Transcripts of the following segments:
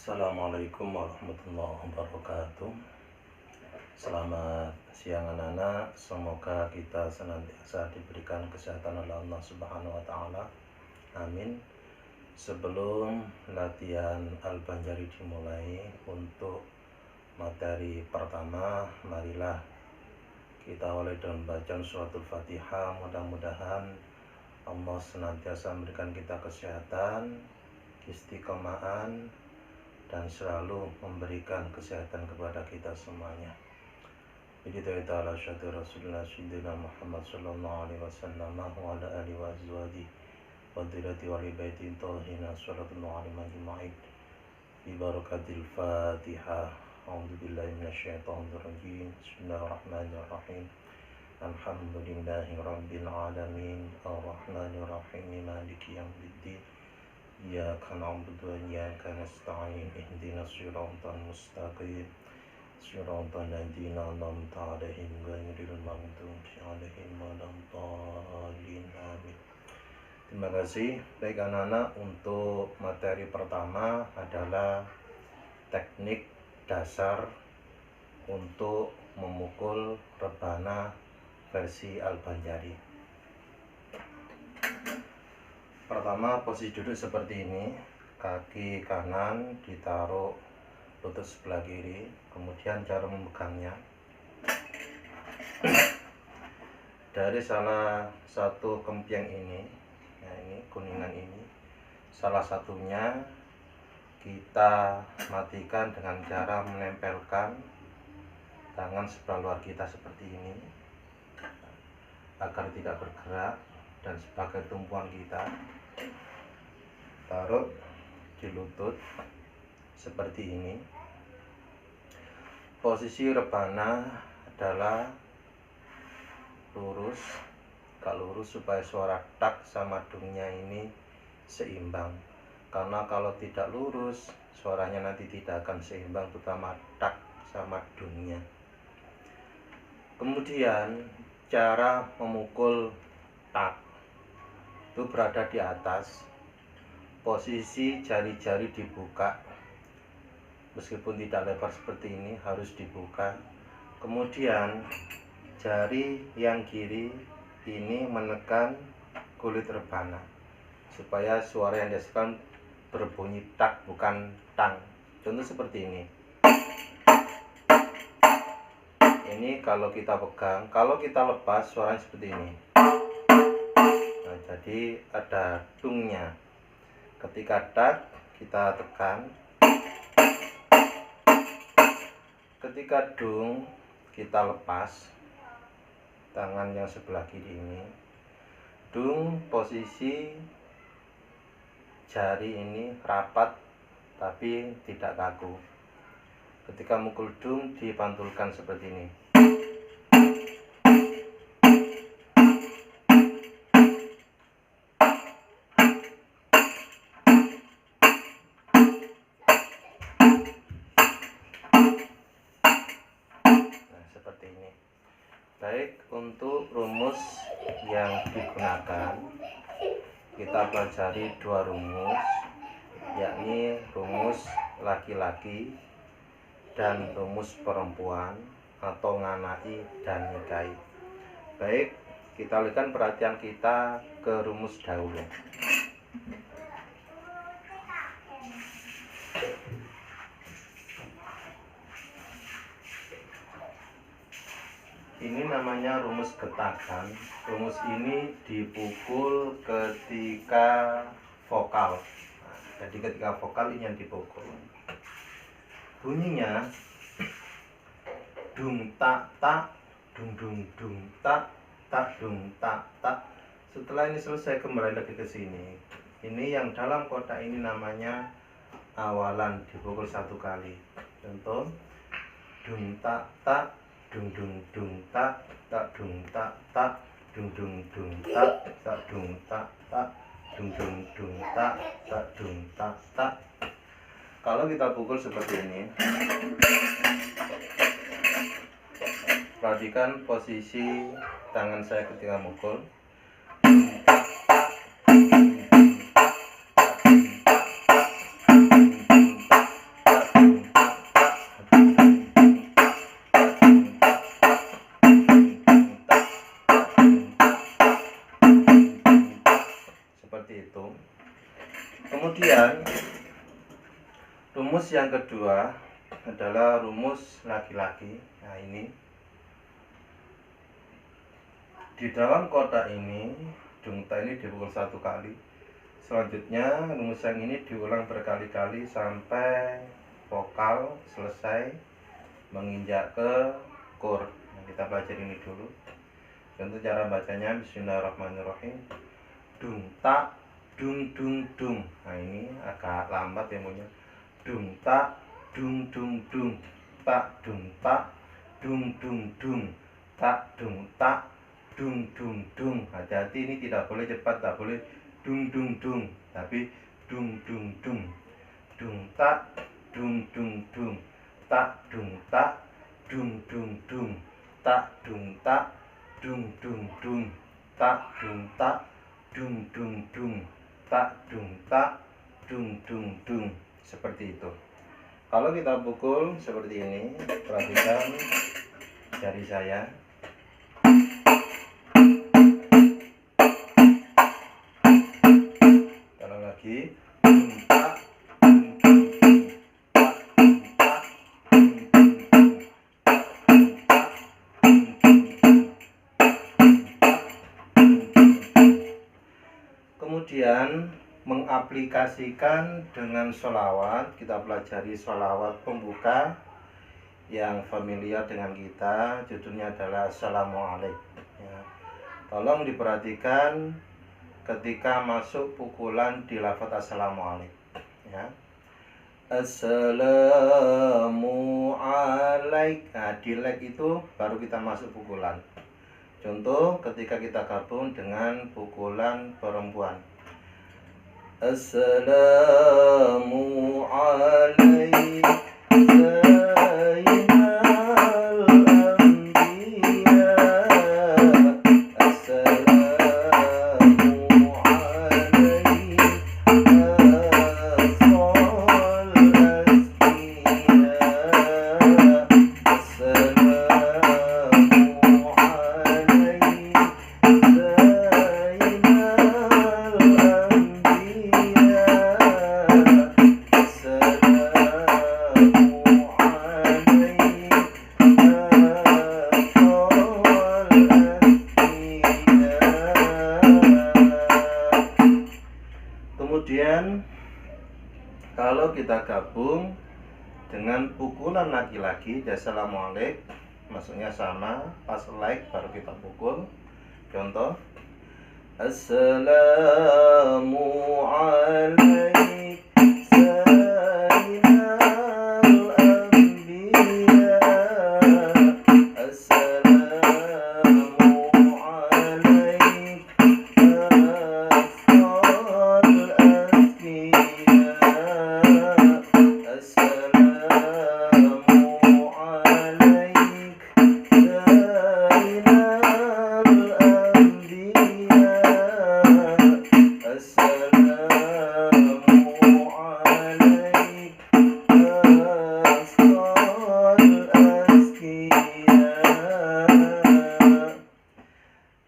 Assalamualaikum warahmatullahi wabarakatuh. Selamat siang anak-anak. Semoga kita senantiasa diberikan kesehatan oleh Allah Subhanahu wa taala. Amin. Sebelum latihan Al-Banjari dimulai, untuk materi pertama, marilah kita awali dengan bacaan suratul Fatihah. Mudah-mudahan Allah senantiasa memberikan kita kesehatan, istiqomahan, dan selalu memberikan kesehatan kepada kita semuanya. Begitu ta'ala syadu Rasulullah Sayyidina Muhammad sallallahu alaihi wasallam wa ala alihi wa azwajihi wa dhurriyyati wa li baiti thahirina sallallahu alaihi majma'in bi barakatil Fatihah. A'udzu billahi minasyaitonir rajim. Bismillahirrahmanirrahim. Alhamdulillahi rabbil alamin arrahmanir rahim maliki yaumiddin. Iyyaka na'budu wa iyyaka nasta'in ihdinas siratal mustaqim siratal ladzina an'amta 'alaihim ghairil maghdubi 'alaihim waladdallin. Amin. Terima kasih. Baik anak-anak, untuk materi pertama adalah teknik dasar untuk memukul rebana versi Al-Banjari. Pertama, posisi duduk seperti ini, kaki kanan ditaruh lutut sebelah kiri, kemudian cara memegangnya dari salah satu kempiang ini, ya ini kuningan ini, salah satunya kita matikan dengan cara menempelkan tangan sebelah luar kita seperti ini agar tidak bergerak, dan sebagai tumpuan kita taruh di lutut seperti ini. Posisi rebana adalah lurus, lurus supaya suara tak sama dungnya ini seimbang, karena kalau tidak lurus suaranya nanti tidak akan seimbang, terutama tak sama dungnya. Kemudian cara memukul tak itu berada di atas, posisi jari-jari dibuka, meskipun tidak lebar seperti ini, harus dibuka. Kemudian jari yang kiri ini menekan kulit rebana supaya suara yang dihasilkan berbunyi tak, bukan tang. Contoh seperti ini. Ini kalau kita pegang, kalau kita lepas suaranya seperti ini. Nah, jadi ada dungnya. Ketika tak, kita tekan. Ketika dung, kita lepas tangan yang sebelah kiri ini. Dung, posisi jari ini rapat tapi tidak kaku. Ketika mukul dung, dipantulkan seperti ini. Baik, untuk rumus yang digunakan kita pelajari dua rumus, yakni rumus laki-laki dan rumus perempuan atau nganai dan nikai. Baik, kita alihkan perhatian kita ke rumus dahulu. Ini namanya rumus getakan. Rumus ini dipukul ketika vokal. Nah, jadi ketika vokal ini yang dipukul. Bunyinya dung tak tak, dung dung dung tak tak, dung tak tak. Setelah ini selesai, kembali lagi ke sini. Ini yang dalam kotak ini namanya awalan, dipukul satu kali. Contoh, dung tak tak, dung dung dung tak tak, dung tak tak, dung dung dung tak tak, dung tak tak, dung dung dung tak tak, dung tak tak. Kalau kita pukul seperti ini, perhatikan posisi tangan saya ketika mukul. Rumus yang kedua adalah rumus laki-laki. Nah, ini di dalam kotak ini dungta ini dipukul 1 kali. Selanjutnya rumus yang ini diulang berkali-kali sampai vokal selesai menginjak ke chord. Nah, kita pelajari ini dulu. Contoh cara bacanya, bismillahirrahmanirrahim. Dung tak dung dung dung. Nah, ini agak lambat ya bunyinya. Dung tak dung dung dung. Tak dung tak dung dung dung. Tak dung tak dung dung dung. Hati-hati, ini tidak boleh cepat, tak boleh dung dung dung, tapi dung dung dung. Dung tak dung dung dung. Tak dung tak dung dung dung. Tak dung tak dung dung dung. Tak dung tak dung dung dung. Tak dung tak dung dung dung. Seperti itu. Kalau kita pukul seperti ini, perhatikan jari saya. Kalau lagi dung tak dung dung dung. Tak dung tak dung dung dung. Kemudian mengaplikasikan dengan sholawat, kita pelajari sholawat pembuka yang familiar dengan kita, judulnya adalah Assalamualaikum ya. Tolong diperhatikan ketika masuk pukulan di lafaz Assalamualaikum ya. Assalamualaikum. Nah, di leg itu baru kita masuk pukulan. Contoh ketika kita gabung dengan pukulan perempuan. Assalamualaikum sayyidal anbiya. Kemudian kalau kita gabung dengan pukulan laki-laki, assalamualaikum, maksudnya sama, pas like baru kita pukul. Contoh, assalamualaikum sayyidal anbiya.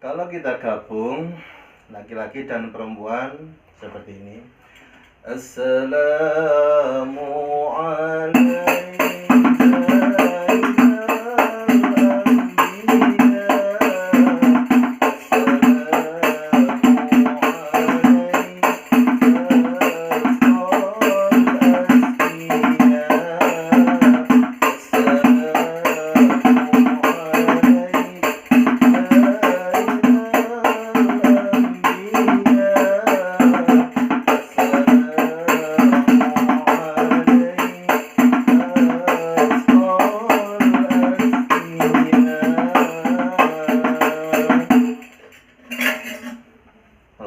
Kalau kita gabung laki-laki dan perempuan seperti ini. Assalamualaikum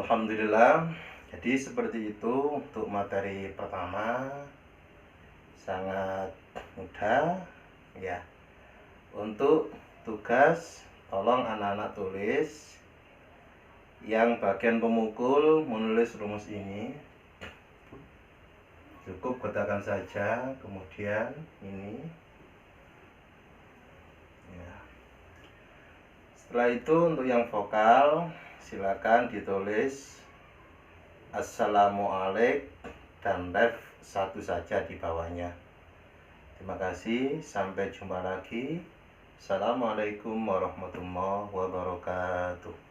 Alhamdulillah. Jadi seperti itu untuk materi pertama, sangat mudah ya. Untuk tugas, tolong anak-anak tulis yang bagian pemukul menulis rumus ini. Cukup kotakan saja, kemudian ini ya. Setelah itu untuk yang vokal silakan ditulis assalamualaikum dan ref satu saja di bawahnya. Terima kasih, sampai jumpa lagi. Assalamualaikum warahmatullahi wabarakatuh.